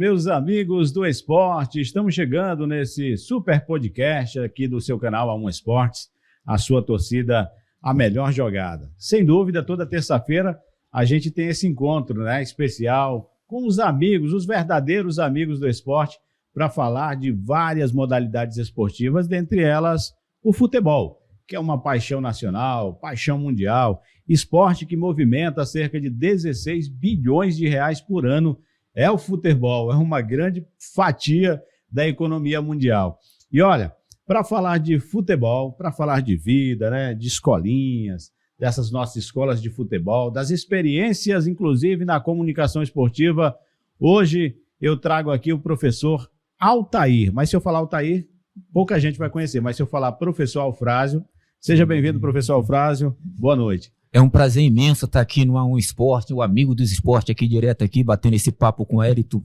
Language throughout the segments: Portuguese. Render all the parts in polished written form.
Meus amigos do esporte, estamos chegando nesse super podcast aqui do seu canal A1 Esportes, a sua torcida, a melhor jogada. Sem dúvida, toda terça-feira a gente tem esse encontro, né, especial com os amigos, os verdadeiros amigos do esporte, para falar de várias modalidades esportivas, dentre elas o futebol, que é uma paixão nacional, paixão mundial, esporte que movimenta cerca de 16 bilhões de reais por ano. É o futebol, é uma grande fatia da economia mundial. E olha, para falar de futebol, para falar de vida, né, de escolinhas, dessas nossas escolas de futebol, das experiências, inclusive, na comunicação esportiva, hoje eu trago aqui o professor Altair. Mas se eu falar Altair, pouca gente vai conhecer, mas se eu falar professor Alfrásio, seja bem-vindo, professor Alfrásio, boa noite. É um prazer imenso estar aqui no A1 Esporte, o amigo dos esportes aqui, direto aqui, batendo esse papo com o Hélito.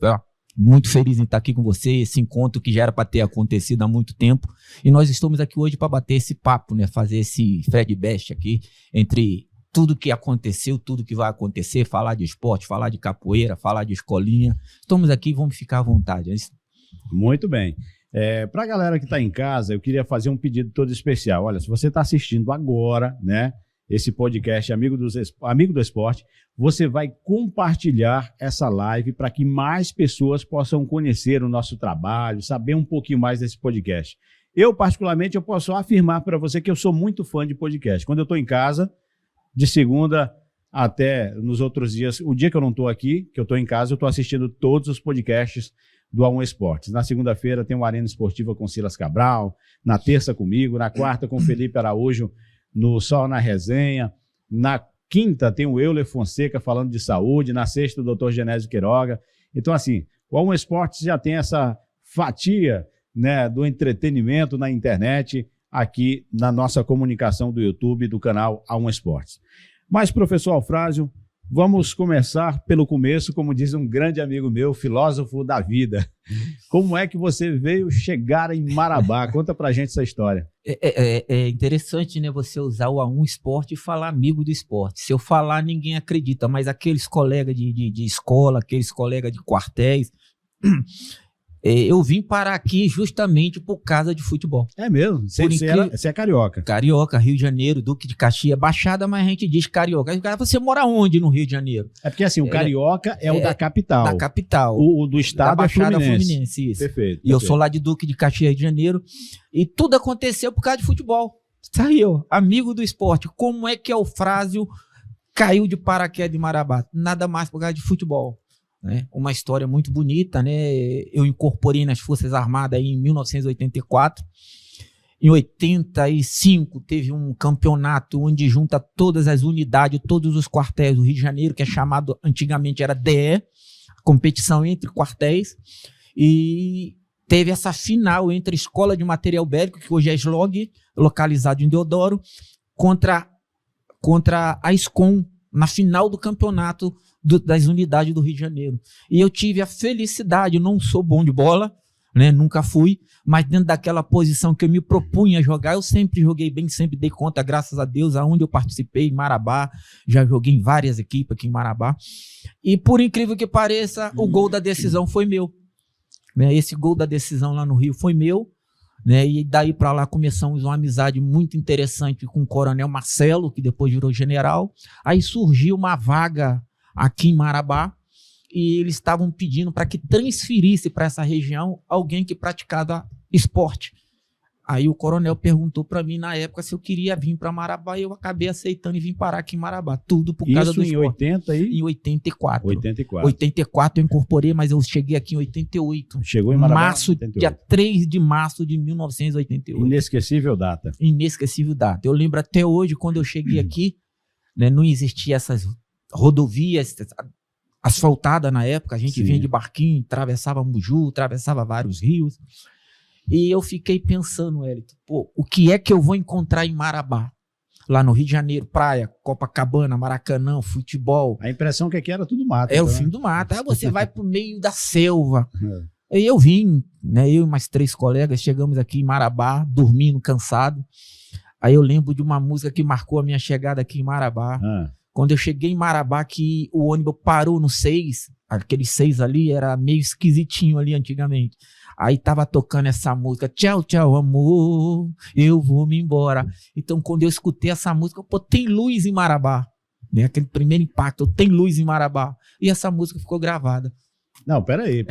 Muito feliz em estar aqui com você, esse encontro que já era para ter acontecido há muito tempo. E nós estamos aqui hoje para bater esse papo, né? Fazer esse Fred Best aqui, entre tudo que aconteceu, tudo que vai acontecer, falar de esporte, falar de capoeira, falar de escolinha. Estamos aqui, vamos ficar à vontade. Muito bem. Para a galera que está em casa, eu queria fazer um pedido todo especial. Olha, se você está assistindo agora, né, esse podcast Amigo do Esporte, você vai compartilhar essa live para que mais pessoas possam conhecer o nosso trabalho, saber um pouquinho mais desse podcast. Eu, particularmente, eu posso afirmar para você que eu sou muito fã de podcast. Quando eu estou em casa, de segunda até nos outros dias, o dia que eu não estou aqui, que eu estou em casa, eu estou assistindo todos os podcasts do A1 Esportes. Na segunda-feira tem o Arena Esportiva com Silas Cabral, na terça comigo, na quarta com Felipe Araújo, no Sol na Resenha, na quinta tem o Euler Fonseca falando de saúde, na sexta o Dr. Genésio Queiroga. Então, assim, o A1 Esportes já tem essa fatia, né, do entretenimento na internet aqui na nossa comunicação do YouTube, do canal A1 Esportes. Mas, professor Alfrásio, vamos começar pelo começo, como diz um grande amigo meu, filósofo da vida. Como é que você veio chegar em Marabá? Conta pra gente essa história. É interessante, né, você usar o A1 Esporte e falar amigo do esporte. Se eu falar, ninguém acredita, mas aqueles colegas de escola, aqueles colegas de quartéis, eu vim parar aqui justamente por causa de futebol. É mesmo? Você é carioca? Carioca, Rio de Janeiro, Duque de Caxias, Baixada, mas a gente diz carioca. Aí o cara, você mora onde no Rio de Janeiro? É porque assim, o carioca é o da capital. Da capital. O do estado da Baixada é Fluminense. Isso. Perfeito. E eu sou lá de Duque de Caxias, Rio de Janeiro. E tudo aconteceu por causa de futebol. Saiu, amigo do esporte. Como é que Alfrásio caiu de paraquedas de Marabá? Nada mais por causa de futebol. Né? Uma história muito bonita, né? Eu incorporei nas Forças Armadas em 1984. Em 85 teve um campeonato onde junta todas as unidades, todos os quartéis do Rio de Janeiro, que é chamado, antigamente era DE, competição entre quartéis, e teve essa final entre a Escola de Material Bélico, que hoje é SLOG, localizado em Deodoro, contra a SCOM, na final do campeonato das unidades do Rio de Janeiro. E eu tive a felicidade, não sou bom de bola, né, nunca fui, mas dentro daquela posição que eu me propunha jogar, eu sempre joguei bem, sempre dei conta, graças a Deus, aonde eu participei, em Marabá, já joguei em várias equipes aqui em Marabá, e por incrível que pareça, o gol da decisão foi meu, né, esse gol da decisão lá no Rio foi meu, né, e daí para lá começamos uma amizade muito interessante com o Coronel Marcelo, que depois virou general. Aí surgiu uma vaga aqui em Marabá e eles estavam pedindo para que transferisse para essa região alguém que praticava esporte. Aí o coronel perguntou para mim na época se eu queria vir para Marabá e eu acabei aceitando e vim parar aqui em Marabá. Tudo por causa do esporte. Isso em 84? Em 84. 84 eu incorporei, mas eu cheguei aqui em 88. Chegou em Marabá em 88. Dia 3 de março de 1988. Inesquecível data. Inesquecível data. Eu lembro até hoje, quando eu cheguei aqui, né, não existia essas rodovias asfaltadas na época. A gente vinha de barquinho, atravessava Muju, atravessava vários rios. E eu fiquei pensando, Hélito, pô, o que é que eu vou encontrar em Marabá? Lá no Rio de Janeiro, praia, Copacabana, Maracanã, futebol. A impressão que aqui era tudo mato. É então, o fim do mato. Aí você vai pro meio da selva. E eu vim, né, eu e mais 3 colegas, chegamos aqui em Marabá, dormindo, cansado. Aí eu lembro de uma música que marcou a minha chegada aqui em Marabá. Quando eu cheguei em Marabá, que o ônibus parou no 6, Aqueles 6 ali era meio esquisitinho ali antigamente. Aí tava tocando essa música, tchau, tchau, amor, eu vou me embora. Então, quando eu escutei essa música, pô, tem luz em Marabá. Né? Aquele primeiro impacto, tem luz em Marabá. E essa música ficou gravada. Não, peraí.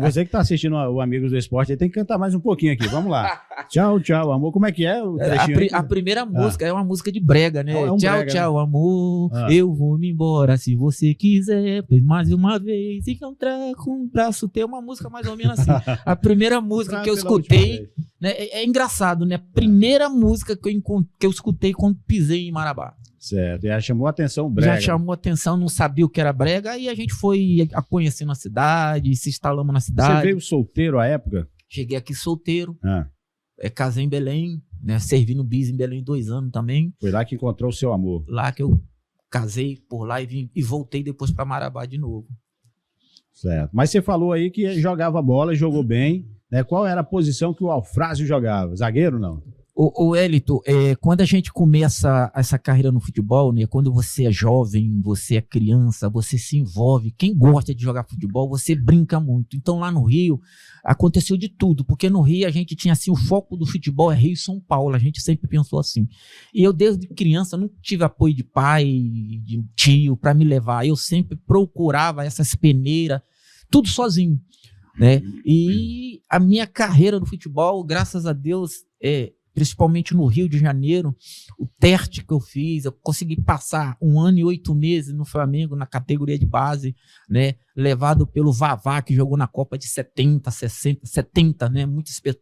Você que tá assistindo o Amigos do Esporte, aí tem que cantar mais um pouquinho aqui. Vamos lá. Tchau, tchau, amor. Como é que é o trechinho? A primeira música é uma música de brega, né? É um tchau, brega, tchau, né? amor. Eu vou me embora se você quiser. Mais uma vez encontrar com um braço teu. Uma música mais ou menos assim. A primeira música que eu escutei, né? É engraçado, né? A primeira música que eu escutei quando pisei em Marabá. Certo, já chamou a atenção o brega. Já chamou a atenção, não sabia o que era brega, aí a gente foi conhecendo a cidade, se instalamos na cidade. Você veio solteiro à época? Cheguei aqui solteiro, casei em Belém, né, servi no BIS em Belém 2 anos também. Foi lá que encontrou o seu amor. Lá que eu casei por lá e voltei depois para Marabá de novo. Certo, mas você falou aí que jogava bola, jogou bem, né? Qual era a posição que o Alfrázio jogava? Zagueiro não? O Elito, quando a gente começa essa carreira no futebol, né, quando você é jovem, você é criança, você se envolve, quem gosta de jogar futebol, você brinca muito. Então lá no Rio aconteceu de tudo, porque no Rio a gente tinha assim, o foco do futebol é Rio e São Paulo, a gente sempre pensou assim. E eu desde criança não tive apoio de pai, de tio para me levar, eu sempre procurava essas peneiras, tudo sozinho, né? E a minha carreira no futebol, graças a Deus, principalmente no Rio de Janeiro, o teste que eu fiz, eu consegui passar 1 ano e 8 meses no Flamengo, na categoria de base, né, levado pelo Vavá, que jogou na Copa de 70, 60, 70, né,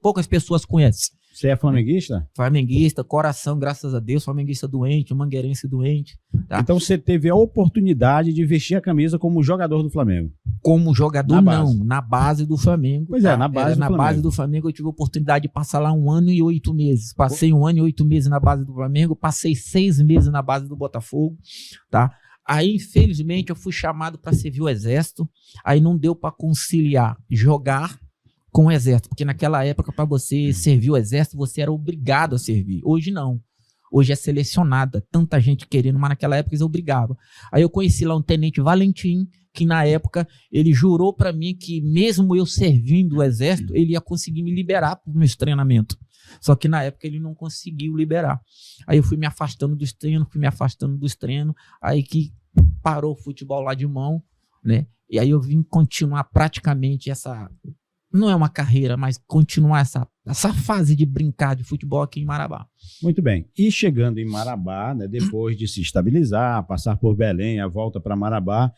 poucas pessoas conhecem. Você é flamenguista? Flamenguista, coração, graças a Deus, flamenguista doente, mangueirense doente. Tá? Então você teve a oportunidade de vestir a camisa como jogador do Flamengo? Como jogador, na base do Flamengo. Pois é, na base do Flamengo. Na base do Flamengo eu tive a oportunidade de passar lá 1 ano e 8 meses. Passei 1 ano e 8 meses na base do Flamengo, passei 6 meses na base do Botafogo, tá? Aí, infelizmente, eu fui chamado para servir o Exército, aí não deu para conciliar jogar com o Exército, porque naquela época, para você servir o Exército, você era obrigado a servir. Hoje não. Hoje é selecionada, tanta gente querendo, mas naquela época eles obrigavam. Aí eu conheci lá um tenente Valentim, que na época ele jurou para mim que mesmo eu servindo o Exército, ele ia conseguir me liberar para os meus treinamentos. Só que na época ele não conseguiu liberar. Aí eu fui me afastando dos treinos, aí que parou o futebol lá de mão, né? E aí eu vim continuar praticamente essa... Não é uma carreira, mas continuar essa fase de brincar de futebol aqui em Marabá. Muito bem. E chegando em Marabá, né, depois de se estabilizar, passar por Belém, a volta para Marabá,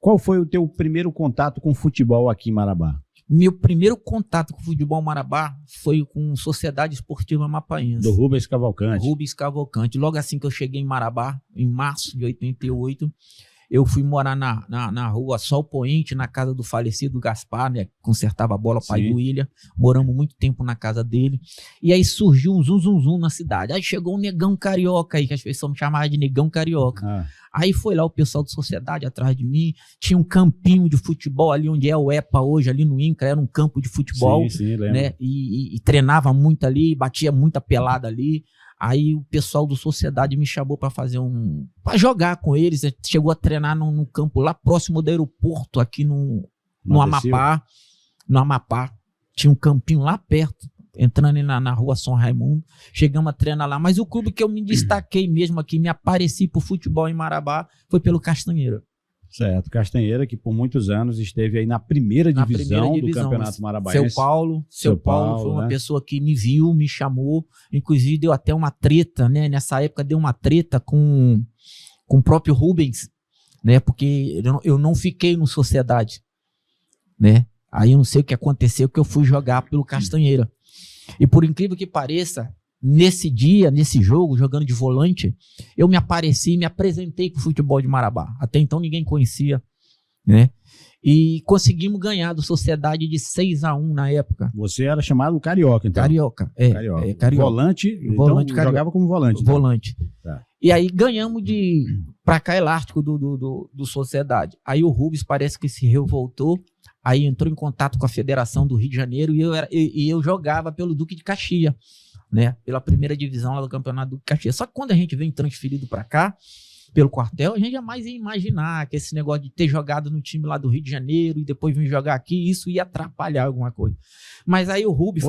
qual foi o teu primeiro contato com futebol aqui em Marabá? Meu primeiro contato com futebol em Marabá foi com Sociedade Esportiva Amapaense. Do Rubens Cavalcante. Rubens Cavalcante. Logo assim que eu cheguei em Marabá, em março de 88, eu fui morar na rua Sol Poente, na casa do falecido Gaspar, né? Consertava a bola, pai do William. Moramos muito tempo na casa dele. E aí surgiu um zum na cidade. Aí chegou um negão carioca aí, que as pessoas me chamavam de negão carioca. Aí foi lá o pessoal de Sociedade atrás de mim. Tinha um campinho de futebol ali onde é o EPA hoje, ali no INCRA. Era um campo de futebol. Sim, né? E treinava muito ali, batia muita pelada ali. Aí o pessoal do Sociedade me chamou para para jogar com eles. Chegou a treinar no campo lá próximo do aeroporto, aqui no Amapá. No Amapá. Tinha um campinho lá perto, entrando na rua São Raimundo. Chegamos a treinar lá. Mas o clube que eu me destaquei mesmo aqui, me apareci pro futebol em Marabá, foi pelo Castanheira. Certo, Castanheira, que por muitos anos esteve aí na primeira divisão do Campeonato Marabaense. Seu Paulo foi uma pessoa que me viu, me chamou, inclusive deu até uma treta, né? Nessa época deu uma treta com o próprio Rubens, né? Porque eu não fiquei no Sociedade, né? Aí eu não sei o que aconteceu, que eu fui jogar pelo Castanheira. E por incrível que pareça, nesse dia, nesse jogo, jogando de volante, eu me apareci e me apresentei pro futebol de Marabá. Até então ninguém conhecia, né? E conseguimos ganhar do Sociedade de 6-1 na época. Você era chamado Carioca, então? Carioca. Carioca. Volante, então jogava como volante. Então. Volante. Tá. E aí ganhamos de placar elástico do Sociedade. Aí o Rubens parece que se revoltou, aí entrou em contato com a Federação do Rio de Janeiro e eu jogava pelo Duque de Caxias, né? Pela primeira divisão lá do Campeonato do Caxias. Só que quando a gente vem transferido para cá, pelo quartel, a gente jamais ia imaginar que esse negócio de ter jogado no time lá do Rio de Janeiro e depois vir jogar aqui, isso ia atrapalhar alguma coisa. Mas aí o Rubi,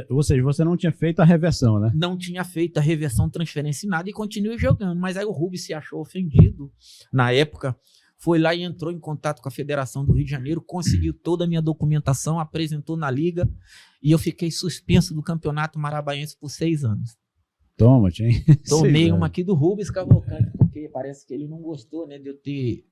Ou seja, você não tinha feito a reversão, né? não tinha feito a reversão, transferência e nada e continuou jogando. Mas aí o Rubi se achou ofendido na época, foi lá e entrou em contato com a Federação do Rio de Janeiro, conseguiu toda a minha documentação, apresentou na liga e eu fiquei suspenso do Campeonato Marabaense por 6 anos. Toma, hein? Tomei uma aqui do Rubens Cavalcante, porque parece que ele não gostou, né, de eu ter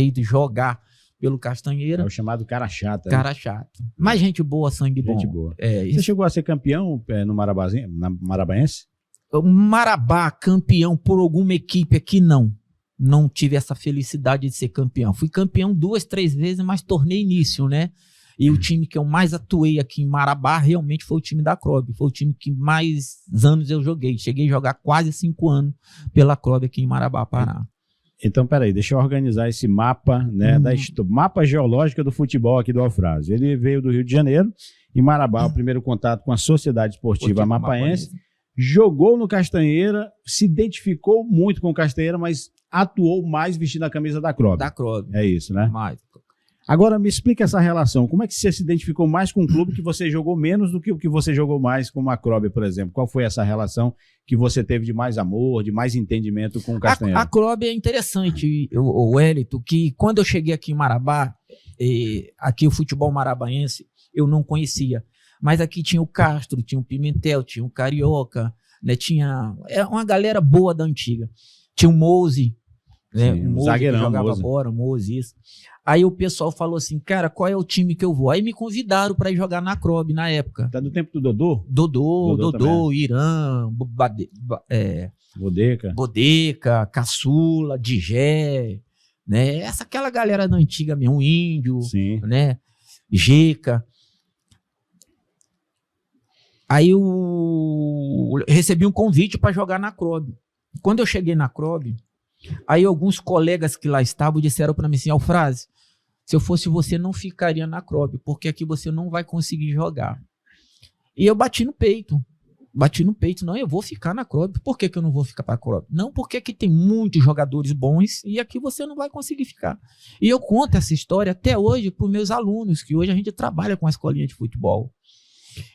ido jogar pelo Castanheira. É o chamado cara chato. Cara chato. Mas gente boa, sangue bom. Gente boa. É, Você chegou a ser campeão no Marabaense? O Marabá, campeão por alguma equipe aqui, não. Não tive essa felicidade de ser campeão. Fui campeão 2, 3 vezes, mas tornei início, né? E o time que eu mais atuei aqui em Marabá realmente foi o time da Krob. Foi o time que mais anos eu joguei. Cheguei a jogar quase 5 anos pela Krob aqui em Marabá, Pará. Então, peraí, deixa eu organizar esse mapa, né, mapa geológico do futebol aqui do Alfrásio. Ele veio do Rio de Janeiro, em Marabá, o primeiro contato com a Sociedade Esportiva Amapaense, jogou no Castanheira, se identificou muito com o Castanheira, mas atuou mais vestindo a camisa da Krob. Da Krob. É isso, né? Mais. Agora, me explica essa relação. Como é que você se identificou mais com um clube que você jogou menos do que o que você jogou mais com a Krob, por exemplo? Qual foi essa relação que você teve de mais amor, de mais entendimento com o Castanheira? A Krob é interessante, o Wellington, que quando eu cheguei aqui em Marabá, aqui o futebol marabaense, eu não conhecia. Mas aqui tinha o Castro, tinha o Pimentel, tinha o Carioca, né? Tinha uma galera boa da antiga. Tinha o Mouse, né? Sim, o Mouse zagueirão, que jogava Mouse. bola, o Mouse, isso. Aí o pessoal falou assim, cara, qual é o time que eu vou? Aí me convidaram para ir jogar na Krob na época. Tá do tempo do Dodô? Dodô, Irã, Bodeca, Caçula, Digé, né? Aquela galera da antiga mesmo, o Índio, Sim. né? Jeca. Aí eu recebi um convite para jogar na Krob. Quando eu cheguei na Krob, aí alguns colegas que lá estavam disseram para mim assim, Alfrásio, se eu fosse você não ficaria na Krob, porque aqui você não vai conseguir jogar. E eu bati no peito, não, eu vou ficar na Krob. Por que eu não vou ficar para a Krob? Não, porque aqui tem muitos jogadores bons e aqui você não vai conseguir ficar. E eu conto essa história até hoje para os meus alunos, que hoje a gente trabalha com a escolinha de futebol.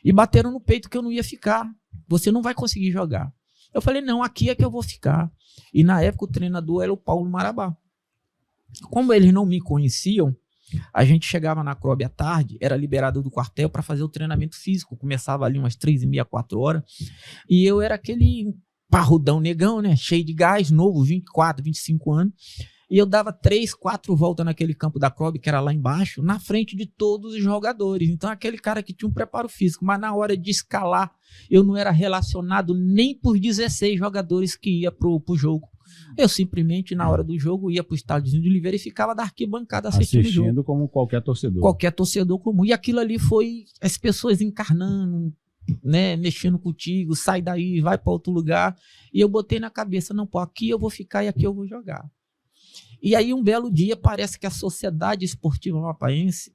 E bateram no peito que eu não ia ficar. Você não vai conseguir jogar. Eu falei, não, aqui é que eu vou ficar. E na época o treinador era o Paulo Marabá. Como eles não me conheciam, a gente chegava na Krob à tarde, era liberado do quartel para fazer o treinamento físico. Começava ali umas 3h30, 4 horas. E eu era aquele parrudão negão, né? Cheio de gás, novo, 24, 25 anos. E eu dava 3, 4 voltas naquele campo da Krob, que era lá embaixo, na frente de todos os jogadores. Então, aquele cara que tinha um preparo físico, mas na hora de escalar, eu não era relacionado nem por 16 jogadores que ia pro jogo. Eu simplesmente, na hora do jogo, ia pro estádio de Oliveira e ficava da arquibancada assistindo o jogo. Como qualquer torcedor. Qualquer torcedor comum. E aquilo ali foi as pessoas encarnando, né, mexendo contigo, sai daí, vai para outro lugar. E eu botei na cabeça, não, pô, aqui eu vou ficar e aqui eu vou jogar. E aí, um belo dia, parece que a Sociedade Esportiva Amapaense,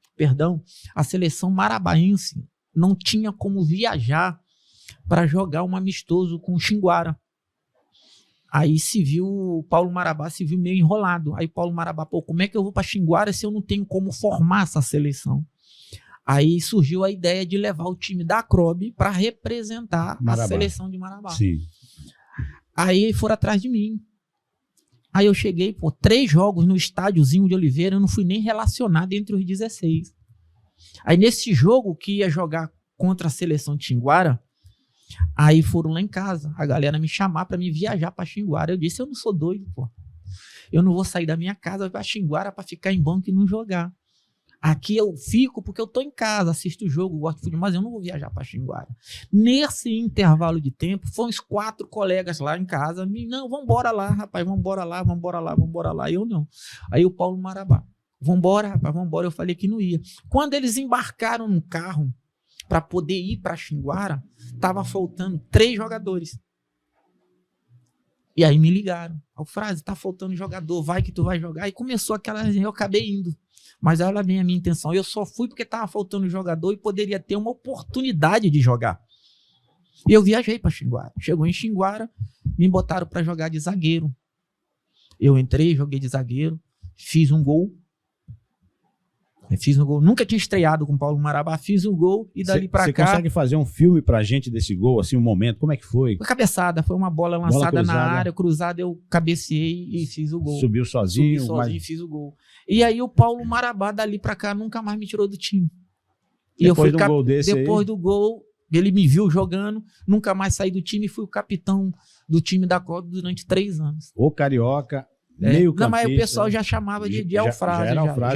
a seleção marabaense, não tinha como viajar para jogar um amistoso com o Xinguara. Aí o Paulo Marabá se viu meio enrolado. Aí Paulo Marabá, pô, como é que eu vou para Xinguara se eu não tenho como formar essa seleção? Aí surgiu a ideia de levar o time da Krob para representar a seleção de Marabá. Sim. Aí foram atrás de mim. Aí eu cheguei, 3 jogos no estádiozinho de Oliveira, eu não fui nem relacionado entre os 16. Aí nesse jogo que ia jogar contra a seleção de Xinguara, aí foram lá em casa, a galera me chamar para me viajar para Xinguara. Eu disse, eu não sou doido, pô. Eu não vou sair da minha casa para Xinguara para ficar em banco e não jogar. Aqui eu fico porque eu tô em casa, assisto o jogo, gosto de futebol, mas eu não vou viajar para Xinguara. Nesse intervalo de tempo, foram os 4 colegas lá em casa, não, vambora lá, rapaz, vambora lá. Eu não. Aí o Paulo Marabá, vambora, rapaz, vambora. Eu falei que não ia. Quando eles embarcaram no carro para poder ir para Xinguara, tava faltando 3 jogadores. E aí me ligaram. Alfrásio, tá faltando jogador, vai que tu vai jogar. E começou aquela, eu acabei indo. Mas olha bem a minha intenção. Eu só fui porque estava faltando jogador e poderia ter uma oportunidade de jogar. E eu viajei para Xinguara. Chegou em Xinguara, me botaram para jogar de zagueiro. Eu entrei, joguei de zagueiro, fiz um gol. Nunca tinha estreado com o Paulo Marabá, fiz um gol e dali pra cá... Você consegue fazer um filme pra gente desse gol, assim, um momento? Como é que foi? Foi cabeçada, foi uma bola lançada na área, cruzada, eu cabeceei e fiz o gol. Subiu sozinho? E fiz o gol. E aí o Paulo Marabá, dali pra cá, nunca mais me tirou do time. Depois do gol desse Depois do gol, ele me viu jogando, nunca mais saí do time e fui o capitão do time da Copa durante 3 anos. O carioca... Meio não, mas o pessoal já chamava de Alfrase. Já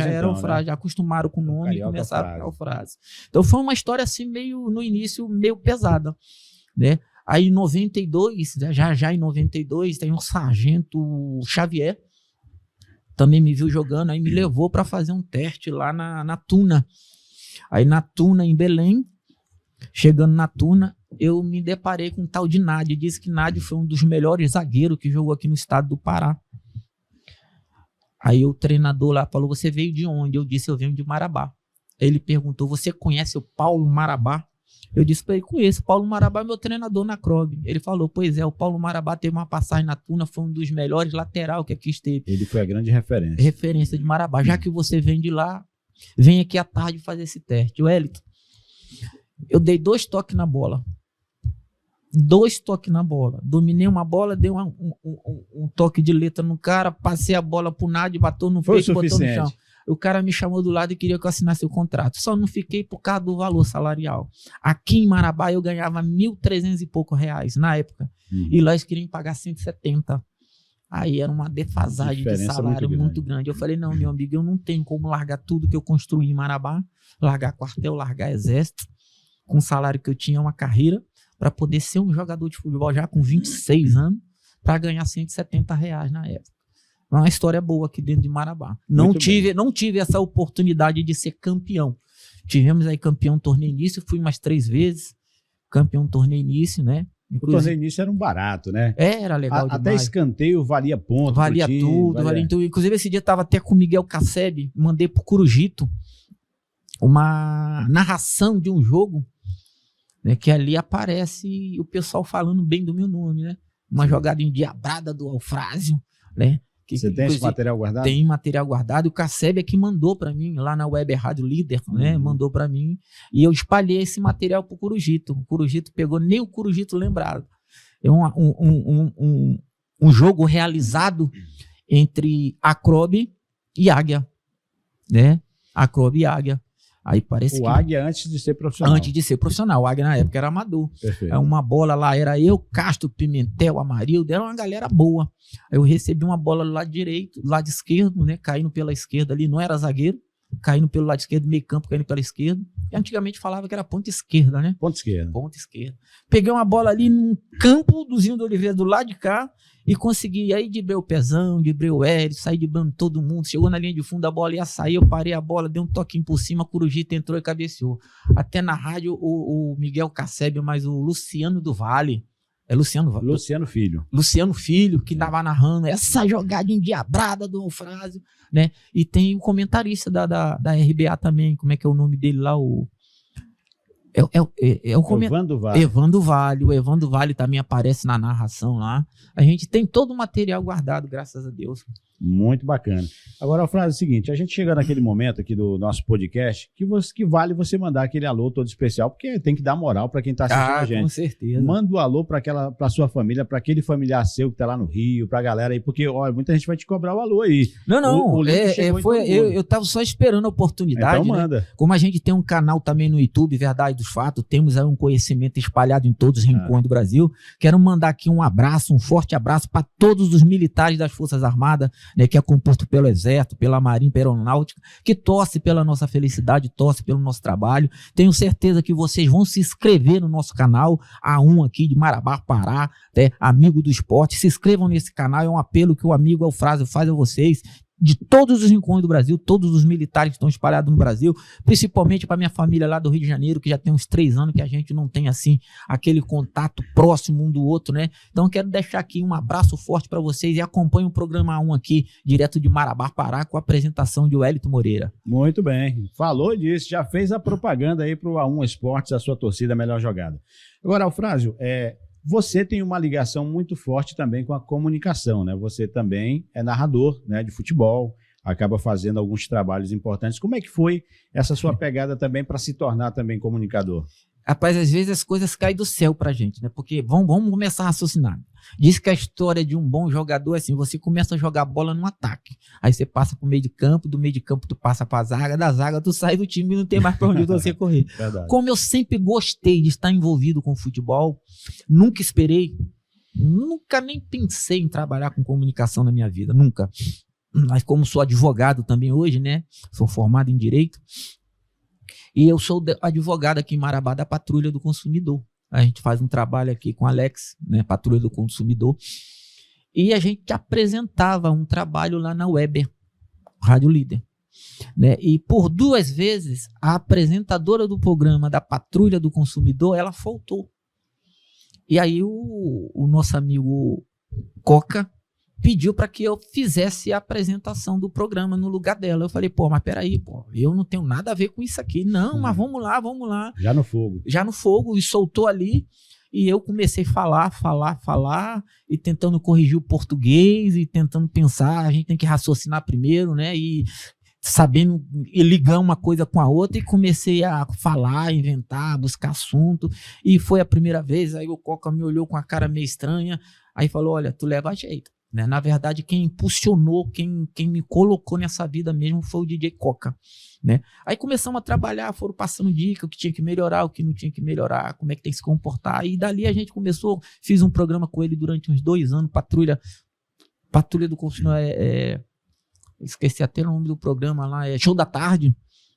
era Alfrase, já acostumaram com o nome e começaram a Alfrase. Então foi uma história assim, meio, no início, meio pesada, né? Aí em 92, já em 92, tem um sargento Xavier, também me viu jogando, aí me levou para fazer um teste lá na Tuna. Aí na Tuna, em Belém, chegando na Tuna, eu me deparei com um tal de Nádio. Disse que Nádio foi um dos melhores zagueiros que jogou aqui no estado do Pará. Aí o treinador lá falou, você veio de onde? Eu disse, eu venho de Marabá. Ele perguntou, você conhece o Paulo Marabá? Eu disse para ele, conheço, Paulo Marabá é meu treinador na CROB. Ele falou, pois é, o Paulo Marabá teve uma passagem na Tuna, foi um dos melhores lateral que aqui esteve. Ele foi a grande referência. Referência de Marabá. Já que você vem de lá, vem aqui à tarde fazer esse teste. Wellington, eu dei 2 toques na bola. 2 toques na bola. Dominei uma bola, dei um toque de letra no cara, passei a bola pro Nádio, bateu no peito e botou no chão. O cara me chamou do lado e queria que eu assinasse o contrato. Só não fiquei por causa do valor salarial. Aqui em Marabá eu ganhava R$1.300 e pouco na época. E lá eles queriam pagar 170. Aí era uma defasagem de salário muito grande. Eu falei, não, meu amigo, eu não tenho como largar tudo que eu construí em Marabá, largar quartel, largar exército, com o salário que eu tinha, uma carreira, para poder ser um jogador de futebol já com 26 anos, para ganhar R$170 na época. Uma história boa aqui dentro de Marabá. Não tive essa oportunidade de ser campeão. Tivemos aí campeão torneio início, fui mais 3 vezes, campeão torneio início, né? Inclusive, o torneio início era um barato, né? Era legal demais. Até escanteio valia ponto. Valia tudo. Inclusive esse dia eu tava até com o Miguel Casseb, mandei pro Corujito uma narração de um jogo, né, que ali aparece o pessoal falando bem do meu nome, né? Uma jogada endiabrada do Alfrásio, né? Você tem esse material guardado? Tem material guardado. E o Casseb é que mandou para mim, lá na Web Rádio Líder, né? Mandou para mim. E eu espalhei esse material pro Corujito. O Corujito pegou, nem o Corujito lembrado. É um jogo realizado entre a CROB e Águia, né? A CROB e Águia. Aí parece o Águia antes de ser profissional. Antes de ser profissional. O Águia na época era amador. Perfeito. Uma bola lá, era eu, Castro, Pimentel, Amarildo, era uma galera boa. Aí eu recebi uma bola do lado direito, do lado esquerdo, né? Caindo pela esquerda ali, não era zagueiro, caindo pelo lado esquerdo, meio campo, caindo pela esquerda. E antigamente falava que era ponta esquerda, né? Ponta esquerda. Ponta esquerda. Peguei uma bola ali no campo do Zinho do Oliveira, do lado de cá, e consegui, aí driblei o Pezão, driblei o Hélio, saí driblando todo mundo, chegou na linha de fundo, a bola ia sair, eu parei a bola, dei um toquinho por cima, Corujito entrou e cabeceou. Até na rádio o Miguel Casseb, mas o Luciano do Vale, Luciano Filho. Luciano Filho, que tava narrando essa jogada endiabrada do Alfrásio, né? E tem o comentarista da RBA também, como é que é o nome dele lá, o Evandro Vale. O Evandro Vale também aparece na narração lá. A gente tem todo o material guardado, graças a Deus. Muito bacana. Agora, a frase é o seguinte, a gente chega naquele momento aqui do nosso podcast que vale você mandar aquele alô todo especial, porque tem que dar moral para quem está assistindo a gente. Com certeza. Manda o alô para sua família, para aquele familiar seu que está lá no Rio, para a galera aí, porque olha, muita gente vai te cobrar o alô aí. Eu estava só esperando a oportunidade. Então manda. Né? Como a gente tem um canal também no YouTube, Verdade dos Fatos, temos aí um conhecimento espalhado em todos os rincões do Brasil. Quero mandar aqui um abraço, um forte abraço para todos os militares das Forças Armadas, né, que é composto pelo Exército, pela Marinha, pela Aeronáutica, que torce pela nossa felicidade, torce pelo nosso trabalho. Tenho certeza que vocês vão se inscrever no nosso canal, A1 aqui de Marabá, Pará, né, Amigo do Esporte. Se inscrevam nesse canal, é um apelo que o amigo Alfrásio faz a vocês, de todos os rincões do Brasil, todos os militares que estão espalhados no Brasil, principalmente para minha família lá do Rio de Janeiro, que já tem uns 3 anos que a gente não tem assim aquele contato próximo um do outro, né? Então quero deixar aqui um abraço forte para vocês e acompanhe o programa 1 aqui, direto de Marabá, Pará, com a apresentação de Wellington Moreira. Muito bem, falou disso, já fez a propaganda aí para o A1 Esportes, a sua torcida melhor jogada. Agora, Alfrásio, Você tem uma ligação muito forte também com a comunicação, né? Você também é narrador, né, de futebol, acaba fazendo alguns trabalhos importantes. Como é que foi essa sua pegada também para se tornar também comunicador? Rapaz, às vezes as coisas caem do céu pra gente, né? Porque vamos começar a raciocinar. Diz que a história de um bom jogador é assim, você começa a jogar bola no ataque, aí você passa pro meio de campo, do meio de campo tu passa pra zaga, da zaga tu sai do time e não tem mais pra onde você correr. Verdade. Como eu sempre gostei de estar envolvido com futebol, nunca esperei, nunca nem pensei em trabalhar com comunicação na minha vida, nunca. Mas como sou advogado também hoje, né? Sou formado em Direito, e eu sou advogado aqui em Marabá da Patrulha do Consumidor. A gente faz um trabalho aqui com o Alex, né, Patrulha do Consumidor. E a gente apresentava um trabalho lá na Weber, Rádio Líder. Né? E por 2 vezes, a apresentadora do programa da Patrulha do Consumidor, ela faltou. E aí o nosso amigo Coca pediu para que eu fizesse a apresentação do programa no lugar dela. Eu falei, mas peraí, eu não tenho nada a ver com isso aqui. Não, mas vamos lá. Já no fogo. Já no fogo, e soltou ali. E eu comecei a falar, e tentando corrigir o português, e tentando pensar, a gente tem que raciocinar primeiro, né? E sabendo ligar uma coisa com a outra, e comecei a falar, inventar, buscar assunto. E foi a primeira vez, aí o Coca me olhou com a cara meio estranha, aí falou, olha, tu leva jeito. Né? Na verdade, quem impulsionou, quem me colocou nessa vida mesmo foi o DJ Coca. Né? Aí começamos a trabalhar, foram passando dicas, o que tinha que melhorar, o que não tinha que melhorar, como é que tem que se comportar. E dali a gente começou, fiz um programa com ele durante uns 2 anos, Patrulha do Consumidor, esqueci até o nome do programa lá, Show da Tarde.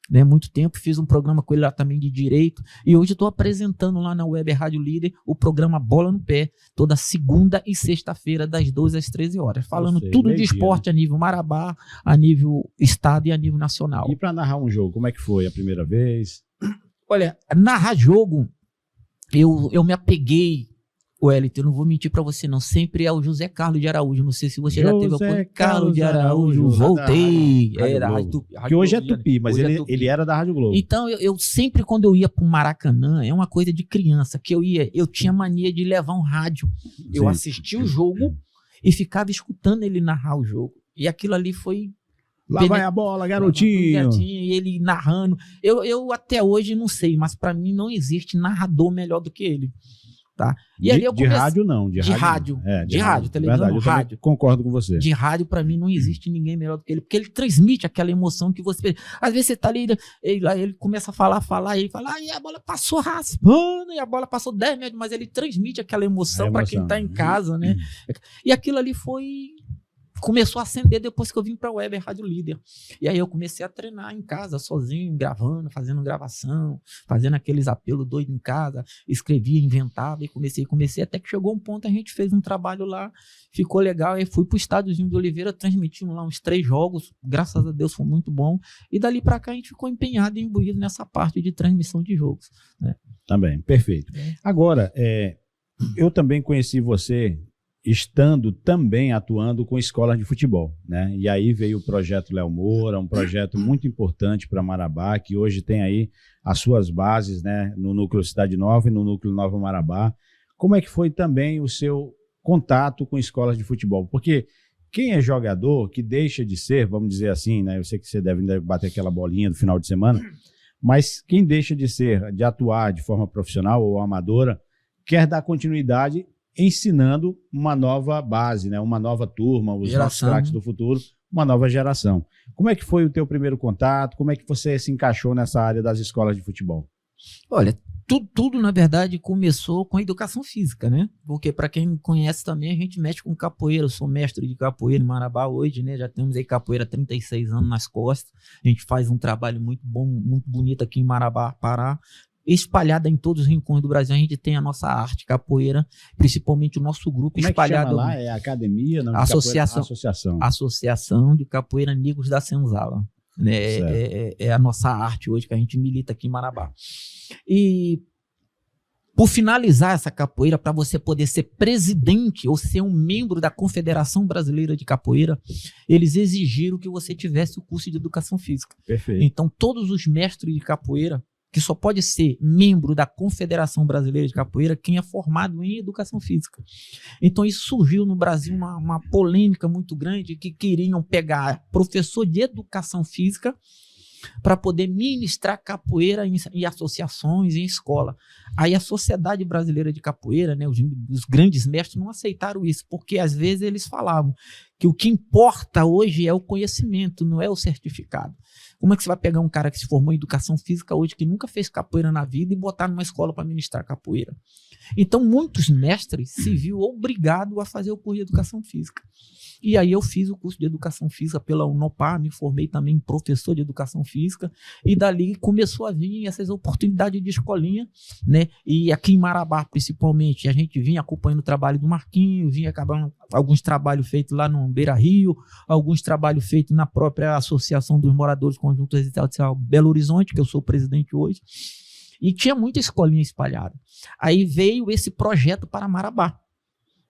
Né, muito tempo, fiz um programa com ele lá também de Direito, e hoje estou apresentando lá na Web Rádio Líder o programa Bola no Pé, toda segunda e sexta-feira, das 12 às 13 horas, falando tudo de esporte, né? A nível Marabá, a nível estado e a nível nacional. E para narrar um jogo, como é que foi a primeira vez? Olha, narrar jogo, eu me apeguei, Wellington, eu não vou mentir pra você não, sempre é o José Carlos de Araújo, não sei se você já teve a Carlos de Araújo, voltei, era Rádio Tupi, que hoje é Tupi, mas ele era da Rádio Globo. Então eu sempre, quando eu ia pro Maracanã, é uma coisa de criança, que eu tinha mania de levar um rádio, eu assistia o jogo e ficava escutando ele narrar o jogo, e aquilo ali foi... Lá vai a bola, garotinho. E ele narrando, eu até hoje não sei, mas pra mim não existe narrador melhor do que ele. Tá? E ali eu de rádio não. De rádio, televisão, verdade, rádio. Concordo com você. De rádio, pra mim, não existe ninguém melhor do que ele, porque ele transmite aquela emoção que você... Às vezes você tá ali, ele começa a falar, e ele fala, e a bola passou raspando, e a bola passou 10 metros, mas ele transmite aquela emoção pra quem tá em casa, né? E aquilo ali começou a acender depois que eu vim pra Weber Rádio Líder. E aí eu comecei a treinar em casa, sozinho, gravando, fazendo gravação, fazendo aqueles apelos doidos em casa, escrevia, inventava e comecei, até que chegou um ponto, a gente fez um trabalho lá, ficou legal, aí fui pro Estádiozinho de Oliveira, transmitimos lá uns 3 jogos, graças a Deus foi muito bom, e dali pra cá a gente ficou empenhado e imbuído nessa parte de transmissão de jogos. Né? Também, perfeito. Agora, eu também conheci você estando também atuando com escolas de futebol, né? E aí veio o projeto Léo Moura, um projeto muito importante para Marabá, que hoje tem aí as suas bases, né, no Núcleo Cidade Nova e no Núcleo Nova Marabá. Como é que foi também o seu contato com escolas de futebol? Porque quem é jogador, que deixa de ser, vamos dizer assim, né? Eu sei que você deve bater aquela bolinha no final de semana, mas quem deixa de ser, de atuar de forma profissional ou amadora, quer dar continuidade ensinando uma nova base, né? Uma nova turma, os nossos craques do futuro, uma nova geração. Como é que foi o teu primeiro contato? Como é que você se encaixou nessa área das escolas de futebol? Olha, tudo na verdade começou com a educação física, né? Porque para quem me conhece também, a gente mexe com capoeira. Eu sou mestre de capoeira em Marabá hoje, né? Já temos aí capoeira há 36 anos nas costas. A gente faz um trabalho muito bom, muito bonito aqui em Marabá, Pará. Espalhada em todos os rincões do Brasil, a gente tem a nossa arte capoeira, principalmente o nosso grupo. Como espalhado. É que chama lá? É academia? Não, Associação de Capoeira Amigos da Senzala. Né? É a nossa arte hoje, que a gente milita aqui em Marabá. E por finalizar essa capoeira, para você poder ser presidente ou ser um membro da Confederação Brasileira de Capoeira, eles exigiram que você tivesse o curso de educação física. Perfeito. Então, todos os mestres de capoeira, que só pode ser membro da Confederação Brasileira de Capoeira quem é formado em educação física. Então isso surgiu no Brasil uma polêmica muito grande, que queriam pegar professor de educação física para poder ministrar capoeira em associações, em escola. Aí a Sociedade Brasileira de Capoeira, né, os grandes mestres não aceitaram isso, porque às vezes eles falavam que o que importa hoje é o conhecimento, não é o certificado. Como é que você vai pegar um cara que se formou em educação física hoje, que nunca fez capoeira na vida, e botar numa escola para ministrar capoeira? Então muitos mestres se viram obrigados a fazer o curso de educação física. E aí eu fiz o curso de educação física pela Unopar, me formei também em professor de educação física, e dali começou a vir essas oportunidades de escolinha, né? E aqui em Marabá, principalmente, a gente vinha acompanhando o trabalho do Marquinhos, vinha acabando alguns trabalhos feitos lá no Beira Rio, alguns trabalhos feitos na própria Associação dos Moradores Conjunto Residencial Belo Horizonte, que eu sou presidente hoje, e tinha muita escolinha espalhada. Aí veio esse projeto para Marabá,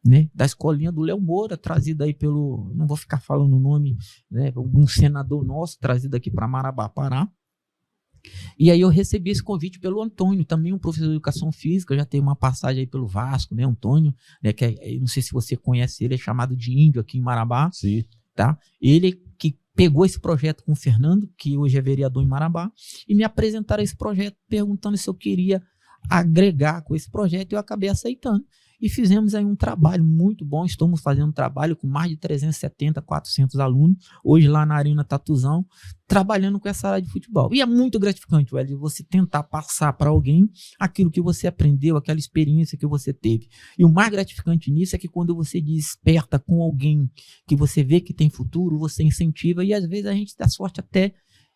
né, da escolinha do Léo Moura, trazida aí pelo, não vou ficar falando o nome, né, um senador nosso, trazido aqui para Marabá, Pará. E aí eu recebi esse convite pelo Antônio, também um professor de educação física, já tem uma passagem aí pelo Vasco, né, Antônio, né, que não sei se você conhece ele, é chamado de Índio aqui em Marabá. Sim. Tá? Ele que pegou esse projeto com o Fernando, que hoje é vereador em Marabá, e me apresentaram esse projeto perguntando se eu queria agregar com esse projeto, e eu acabei aceitando. E fizemos aí um trabalho muito bom, estamos fazendo um trabalho com mais de 370, 400 alunos, hoje lá na Arena Tatuzão, trabalhando com essa área de futebol. E é muito gratificante, Wellington, você tentar passar para alguém aquilo que você aprendeu, aquela experiência que você teve. E o mais gratificante nisso é que quando você desperta com alguém que você vê que tem futuro, você incentiva, e às vezes a gente dá sorte até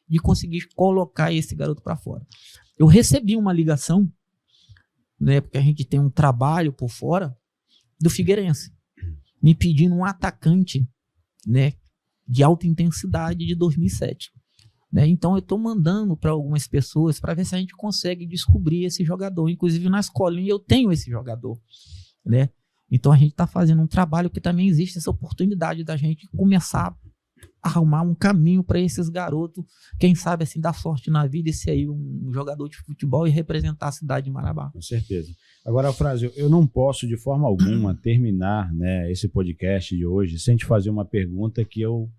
de conseguir colocar esse garoto para fora. Eu recebi uma ligação, né, porque a gente tem um trabalho por fora, do Figueirense, me pedindo um atacante, né, de alta intensidade de 2007. Né? Então eu estou mandando para algumas pessoas para ver se a gente consegue descobrir esse jogador. Inclusive na escolinha eu tenho esse jogador. Né? Então a gente está fazendo um trabalho que também existe essa oportunidade da gente começar a arrumar um caminho para esses garotos, quem sabe assim, dar sorte na vida e ser aí um jogador de futebol e representar a cidade de Marabá. Com certeza. Agora, Frásio, eu não posso de forma alguma terminar, né, esse podcast de hoje sem te fazer uma pergunta que eu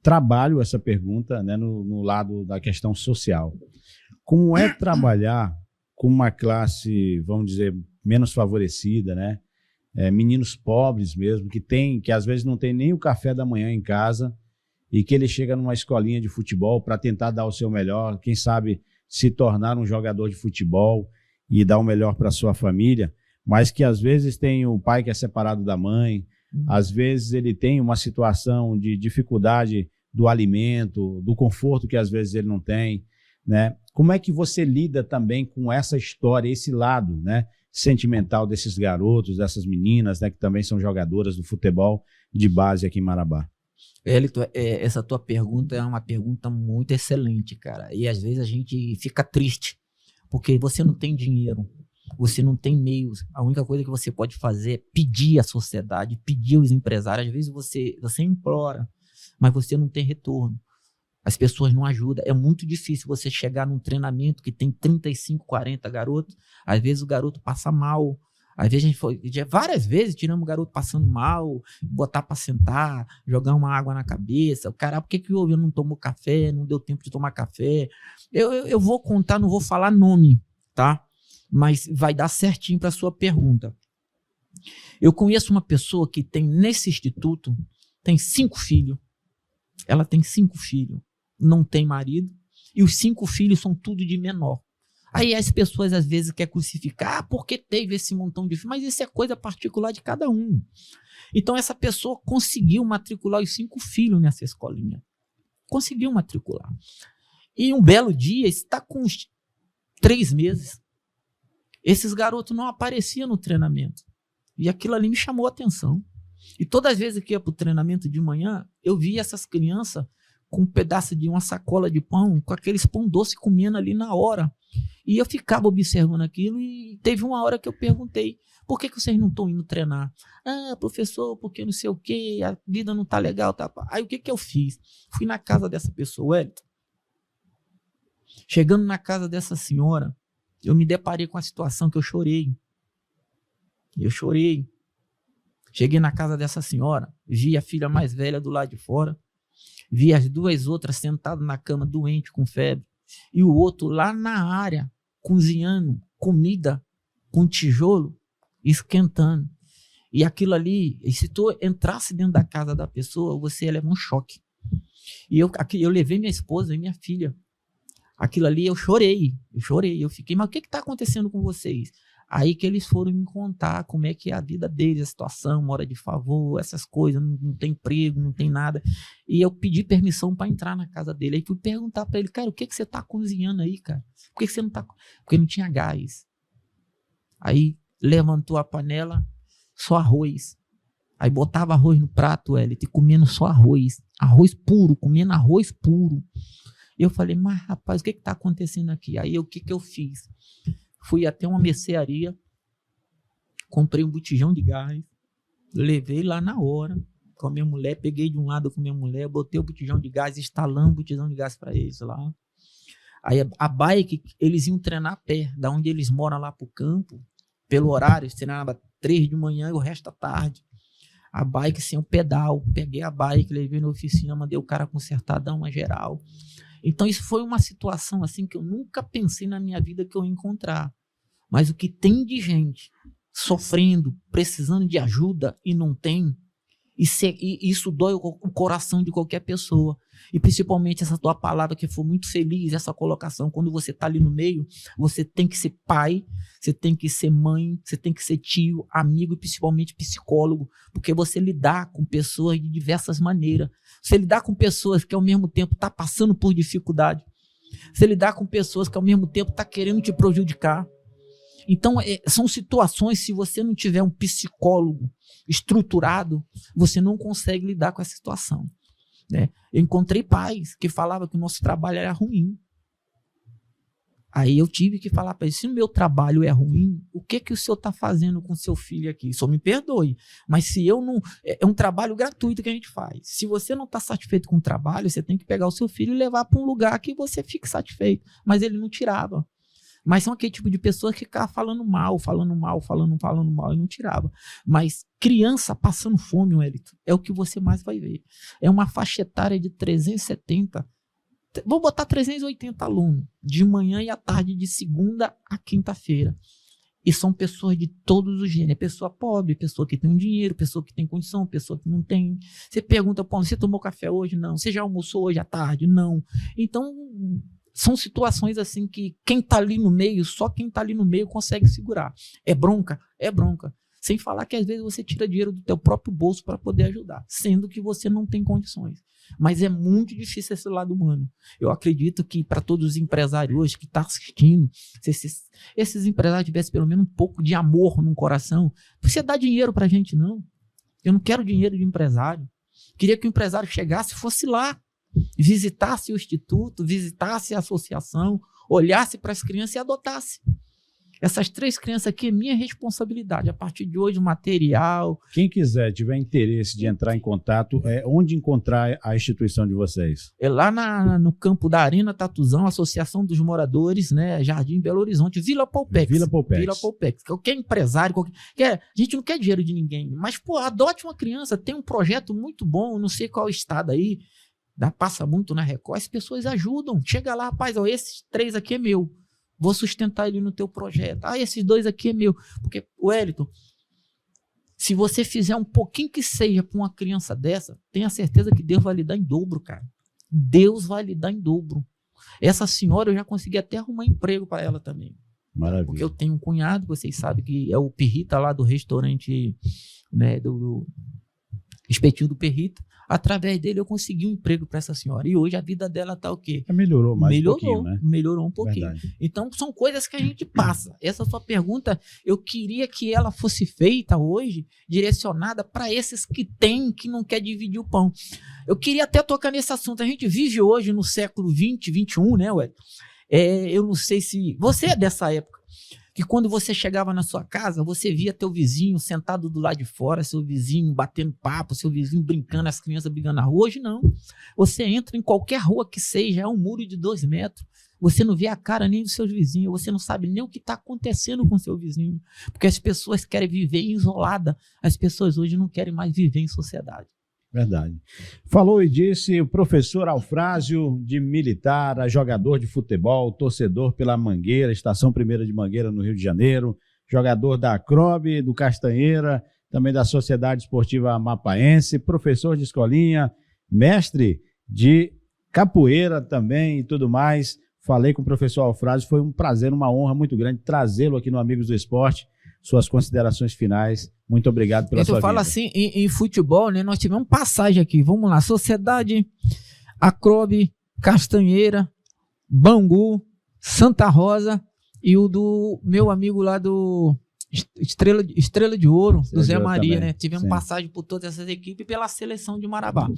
trabalho essa pergunta, né, no lado da questão social. Como é trabalhar com uma classe, vamos dizer, menos favorecida, né? Meninos pobres mesmo, que às vezes não tem nem o café da manhã em casa, e que ele chega numa escolinha de futebol para tentar dar o seu melhor, quem sabe se tornar um jogador de futebol e dar o melhor para sua família, mas que às vezes tem o pai que é separado da mãe, às vezes ele tem uma situação de dificuldade do alimento, do conforto que às vezes ele não tem, né? Como é que você lida também com essa história, esse lado, né, sentimental desses garotos, dessas meninas, né, que também são jogadoras do futebol de base aqui em Marabá? Elito, essa tua pergunta é uma pergunta muito excelente, cara. E às vezes a gente fica triste, porque você não tem dinheiro, você não tem meios. A única coisa que você pode fazer é pedir à sociedade, pedir aos empresários. Às vezes você implora, mas você não tem retorno. As pessoas não ajudam. É muito difícil você chegar num treinamento que tem 35, 40 garotos. Às vezes o garoto passa mal. Às vezes a gente foi, várias vezes tiramos o garoto passando mal, botar para sentar, jogar uma água na cabeça. O cara, por que houve? Não tomou café, não deu tempo de tomar café. Eu vou contar, não vou falar nome, tá? Mas vai dar certinho para a sua pergunta. Eu conheço uma pessoa que tem nesse instituto, tem 5 filhos. Ela tem 5 filhos. Não tem marido, e os 5 filhos são tudo de menor. Aí as pessoas às vezes querem crucificar, porque teve esse montão de filhos, mas isso é coisa particular de cada um. Então essa pessoa conseguiu matricular os 5 filhos nessa escolinha. Conseguiu matricular. E um belo dia, está com uns 3 meses, esses garotos não apareciam no treinamento. E aquilo ali me chamou a atenção. E todas as vezes que ia para o treinamento de manhã, eu via essas crianças com um pedaço de uma sacola de pão, com aqueles pão doce comendo ali na hora. E eu ficava observando aquilo, e teve uma hora que eu perguntei, por que vocês não estão indo treinar? Ah, professor, porque não sei o quê, a vida não tá legal. Tá. Aí o que eu fiz? Fui na casa dessa pessoa, Wellington. Chegando na casa dessa senhora, eu me deparei com a situação que eu chorei. Cheguei na casa dessa senhora, vi a filha mais velha do lado de fora, vi as duas outras sentadas na cama, doente, com febre, e o outro lá na área, cozinhando comida com tijolo, esquentando. E aquilo ali, e se tu entrasse dentro da casa da pessoa, você ia levar um choque. E eu levei minha esposa e minha filha. Aquilo ali eu chorei, eu fiquei, mas o que está acontecendo com vocês? Aí que eles foram me contar como é que é a vida deles, a situação, mora de favor, essas coisas, não tem emprego, não tem nada. E eu pedi permissão para entrar na casa dele. Aí fui perguntar para ele, cara, o que você está cozinhando aí, cara? Por que você não está... Porque não tinha gás. Aí levantou a panela, só arroz. Aí botava arroz no prato, e comendo só arroz. Arroz puro, comendo arroz puro. Eu falei, mas rapaz, o que está acontecendo aqui? Aí o que eu fiz? Fui até uma mercearia, comprei um botijão de gás, levei lá na hora com a minha mulher, peguei de um lado com a minha mulher, botei o botijão de gás, instalando o botijão de gás para eles lá. Aí a bike, eles iam treinar a pé, da onde eles moram lá pro campo, pelo horário, eles treinavam 3 de manhã e o resto da tarde. A bike sem o pedal, peguei a bike, levei na oficina, mandei o cara consertar, dar uma geral. Então isso foi uma situação assim que eu nunca pensei na minha vida que eu ia encontrar. Mas o que tem de gente sofrendo, precisando de ajuda e não tem, e isso dói o coração de qualquer pessoa. E principalmente essa tua palavra que foi muito feliz, essa colocação, quando você está ali no meio, você tem que ser pai, você tem que ser mãe, você tem que ser tio, amigo e principalmente psicólogo, porque você lidar com pessoas de diversas maneiras. Você lidar com pessoas que ao mesmo tempo está passando por dificuldade. Você lidar com pessoas que ao mesmo tempo está querendo te prejudicar. Então, são situações, se você não tiver um psicólogo estruturado, você não consegue lidar com essa situação. Né? Eu encontrei pais que falavam que o nosso trabalho era ruim. Aí eu tive que falar para eles, se o meu trabalho é ruim, o que o senhor está fazendo com seu filho aqui? Só me perdoe, mas se eu não... É um trabalho gratuito que a gente faz. Se você não está satisfeito com o trabalho, você tem que pegar o seu filho e levar para um lugar que você fique satisfeito. Mas ele não tirava. Mas são aquele tipo de pessoas que ficavam falando mal e não tirava. Mas criança passando fome, Wellington, é o que você mais vai ver. É uma faixa etária de 370, vou botar 380 alunos, de manhã e à tarde, de segunda a quinta-feira. E são pessoas de todos os gêneros. Pessoa pobre, pessoa que tem dinheiro, pessoa que tem condição, pessoa que não tem. Você pergunta, Paulo, você tomou café hoje? Não. Você já almoçou hoje à tarde? Não. Então... são situações assim que quem está ali no meio, só quem está ali no meio consegue segurar. É bronca? É bronca. Sem falar que às vezes você tira dinheiro do teu próprio bolso para poder ajudar, sendo que você não tem condições. Mas é muito difícil esse lado humano. Eu acredito que para todos os empresários hoje que estão assistindo, se esses empresários tivessem pelo menos um pouco de amor no coração, não precisa dar dinheiro para a gente, não. Eu não quero dinheiro de empresário. Queria que o empresário chegasse e fosse lá, visitasse o instituto, visitasse a associação, olhasse para as crianças e adotasse. Essas 3 crianças aqui é minha responsabilidade. A partir de hoje, o material... Quem quiser, tiver interesse de entrar em contato, onde encontrar a instituição de vocês? É lá no campo da Arena Tatuzão, Associação dos Moradores, né, Jardim Belo Horizonte, Vila Polpex. Vila Polpex. Vila Polpex. Qualquer empresário, a gente não quer dinheiro de ninguém, mas, pô, adote uma criança, tem um projeto muito bom, não sei qual estado aí, passa muito na Record, as pessoas ajudam. Chega lá, rapaz, ó, esses 3 aqui é meu. Vou sustentar ele no teu projeto. Ah, esses 2 aqui é meu. Porque, Wellington, se você fizer um pouquinho que seja para uma criança dessa, tenha certeza que Deus vai lhe dar em dobro, cara. Deus vai lhe dar em dobro. Essa senhora, eu já consegui até arrumar emprego para ela também. Maravilha. Porque eu tenho um cunhado, vocês sabem que é o Perrita lá do restaurante, né, do Espetinho do Perrita. Através dele eu consegui um emprego para essa senhora. E hoje a vida dela está o quê? Melhorou mais um pouquinho, né? Melhorou um pouquinho. Verdade. Então são coisas que a gente passa. Essa sua pergunta, eu queria que ela fosse feita hoje, direcionada para esses que têm, que não quer dividir o pão. Eu queria até tocar nesse assunto. A gente vive hoje no século 20, 21, né, Ué? Eu não sei se... Você é dessa época. Que quando você chegava na sua casa, você via teu vizinho sentado do lado de fora, seu vizinho batendo papo, seu vizinho brincando, as crianças brigando na rua. Hoje não. Você entra em qualquer rua que seja, é um muro de 2 metros. Você não vê a cara nem dos seus vizinhos, você não sabe nem o que está acontecendo com o seu vizinho, porque as pessoas querem viver isolada, as pessoas hoje não querem mais viver em sociedade. Verdade. Falou e disse o professor Alfrásio, de militar, jogador de futebol, torcedor pela Mangueira, Estação Primeira de Mangueira, no Rio de Janeiro, jogador da Acrobe, do Castanheira, também da Sociedade Esportiva Amapaense, professor de escolinha, mestre de capoeira também e tudo mais. Falei com o professor Alfrásio, foi um prazer, uma honra muito grande trazê-lo aqui no Amigos do Esporte. Suas considerações finais. Muito obrigado pela sua vida. Eu falo assim, em futebol, né? Nós tivemos passagem aqui. Vamos lá. Sociedade, Acrobe, Castanheira, Bangu, Santa Rosa e o do meu amigo lá do Estrela de Ouro, do Zé Maria, também, né? Tivemos passagem por todas essas equipes e pela seleção de Marabá.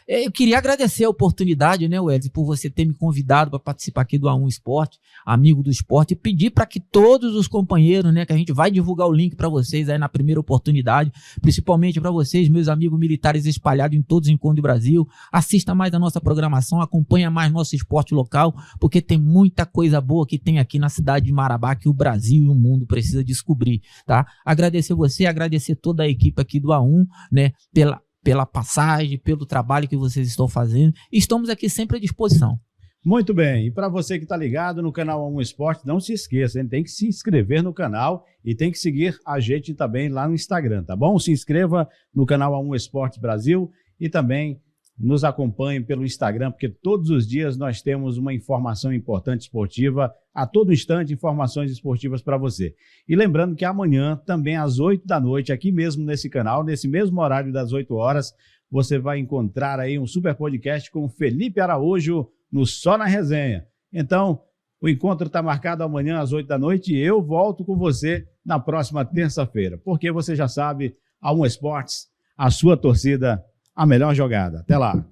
Eu queria agradecer a oportunidade, né, Wesley, por você ter me convidado para participar aqui do A1 Esporte, amigo do esporte, e pedir para que todos os companheiros, né, que a gente vai divulgar o link para vocês aí na primeira oportunidade, principalmente para vocês, meus amigos militares espalhados em todos os encontros do Brasil, assista mais a nossa programação, acompanha mais nosso esporte local, porque tem muita coisa boa que tem aqui na cidade de Marabá que o Brasil e o mundo precisa descobrir. Tá? Agradecer você, agradecer toda a equipe aqui do A1, né, pela passagem, pelo trabalho que vocês estão fazendo. Estamos aqui sempre à disposição. Muito bem. E para você que está ligado no canal A1 Esporte, não se esqueça, hein? Tem que se inscrever no canal e tem que seguir a gente também lá no Instagram, tá bom? Se inscreva no canal A1 Esporte Brasil e também nos acompanhe pelo Instagram, porque todos os dias nós temos uma informação importante esportiva, a todo instante informações esportivas para você. E lembrando que amanhã, também às 8 da noite, aqui mesmo nesse canal, nesse mesmo horário das 8 horas, você vai encontrar aí um super podcast com o Felipe Araújo no Só na Resenha. Então, o encontro está marcado amanhã às 8 da noite e eu volto com você na próxima terça-feira, porque você já sabe, A1 Esportes, a sua torcida, a melhor jogada. Até lá!